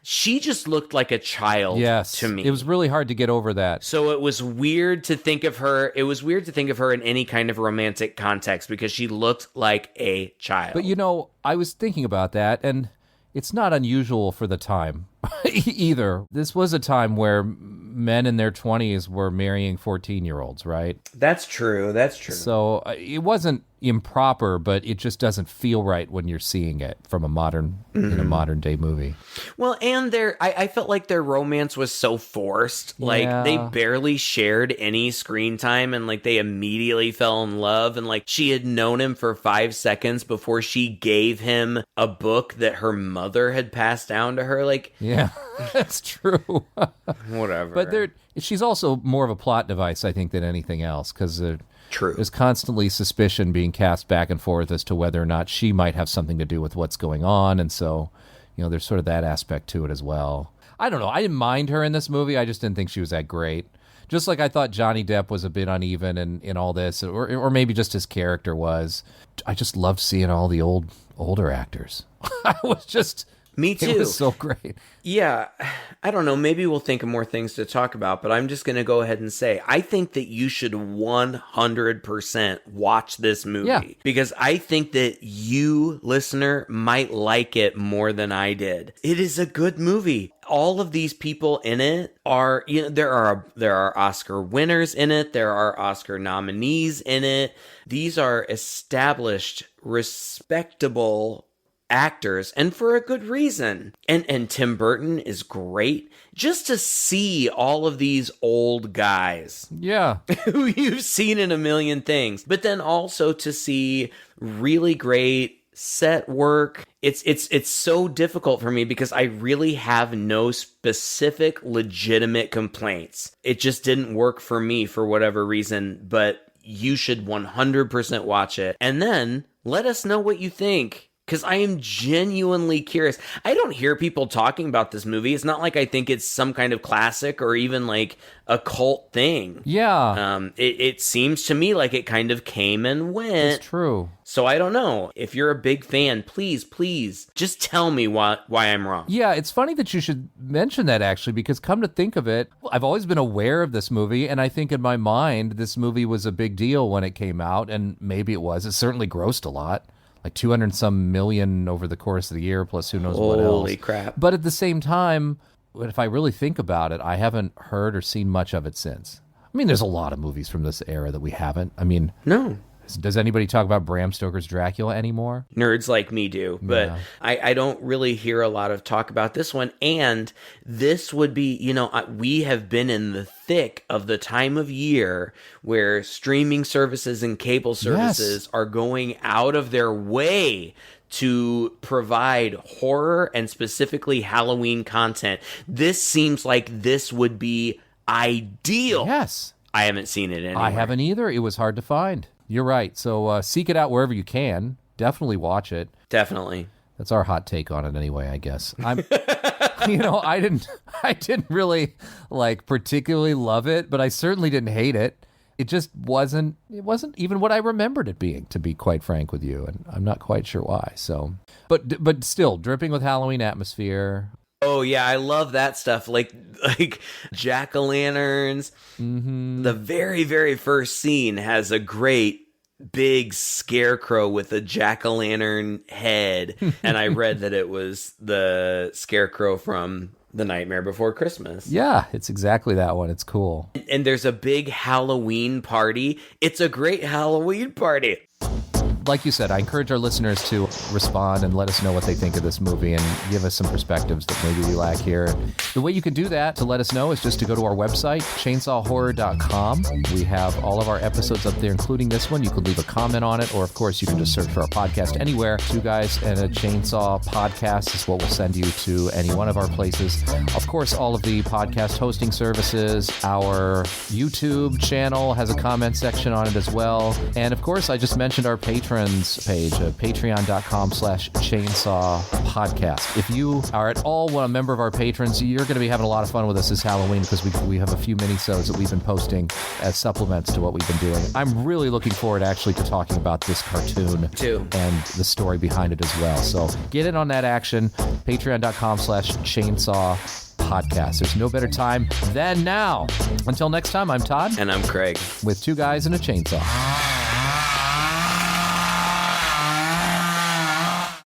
She just looked like a child to me. It was really hard to get over that. So it was weird to think of her. It was weird to think of her in any kind of romantic context because she looked like a child. But, you know, I was thinking about that, and it's not unusual for the time either. This was a time where men in their 20s were marrying 14-year-olds, right? That's true. So it wasn't improper, but it just doesn't feel right when you're seeing it from a modern day movie. Well, and I felt like their romance was so forced. Like they barely shared any screen time, and like they immediately fell in love, and like she had known him for 5 seconds before she gave him a book that her mother had passed down to her. Like, yeah, that's true. Whatever. But she's also more of a plot device, I think, than anything else, because there's constantly suspicion being cast back and forth as to whether or not she might have something to do with what's going on, and so, you know, there's sort of that aspect to it as well. I don't know. I didn't mind her in this movie. I just didn't think she was that great. Just like I thought Johnny Depp was a bit uneven in all this, or maybe just his character was. I just loved seeing all the older actors. I was just... Me too. It was so great. Yeah, I don't know. Maybe we'll think of more things to talk about, but I'm just going to go ahead and say, I think that you should 100% watch this movie because I think that you, listener, might like it more than I did. It is a good movie. All of these people in it are, you know, there are Oscar winners in it. There are Oscar nominees in it. These are established, respectable actors, and for a good reason. And Tim Burton is great. Just to see all of these old guys. Yeah. Who you've seen in a million things. But then also to see really great set work. It's so difficult for me because I really have no specific legitimate complaints. It just didn't work for me for whatever reason, but you should 100% watch it. And then let us know what you think. Because I am genuinely curious. I don't hear people talking about this movie. It's not like I think it's some kind of classic or even like a cult thing. Yeah. It seems to me like it kind of came and went. It's true. So I don't know. If you're a big fan, please just tell me why I'm wrong. Yeah, it's funny that you should mention that, actually, because come to think of it, I've always been aware of this movie, and I think in my mind, this movie was a big deal when it came out, and maybe it was. It certainly grossed a lot. Like 200 some million over the course of the year, plus who knows what else. Holy crap. But at the same time, if I really think about it, I haven't heard or seen much of it since. I mean, there's a lot of movies from this era that we haven't. I mean... No. Does anybody talk about Bram Stoker's Dracula anymore? Nerds like me do, but yeah. I don't really hear a lot of talk about this one. And this would be, you know, we have been in the thick of the time of year where streaming services and cable services are going out of their way to provide horror and specifically Halloween content. This seems like this would be ideal. Yes. I haven't seen it anywhere. I haven't either. It was hard to find. You're right. So seek it out wherever you can. Definitely watch it. Definitely. That's our hot take on it anyway, I guess. You know, I didn't really like particularly love it, but I certainly didn't hate it. It just wasn't even what I remembered it being, to be quite frank with you, and I'm not quite sure why. So, but still dripping with Halloween atmosphere. Oh yeah, I love that stuff. Like jack-o'-lanterns. Mm-hmm. The very, very first scene has a great big scarecrow with a jack-o'-lantern head, and I read that it was the scarecrow from The Nightmare Before Christmas. Yeah, it's exactly that one. It's cool. And there's a big Halloween party. It's a great Halloween party. Like you said, I encourage our listeners to respond and let us know what they think of this movie and give us some perspectives that maybe we lack here. The way you can do that to let us know is just to go to our website, chainsawhorror.com. We have all of our episodes up there, including this one. You could leave a comment on it, or of course, you can just search for our podcast anywhere. Two Guys and a Chainsaw Podcast is what will send you to any one of our places. Of course, all of the podcast hosting services, our YouTube channel has a comment section on it as well. And of course, I just mentioned our Patreon patrons page at patreon.com/chainsaw podcast. If you are at all a member of our patrons, you're going to be having a lot of fun with us this Halloween because we have a few mini-sodes that we've been posting as supplements to what we've been doing. I'm really looking forward actually to talking about this cartoon too, and the story behind it as well. So get in on that action. Patreon.com/chainsaw podcast. There's no better time than now. Until next time, I'm Todd. And I'm Craig. With 2 guys and a chainsaw.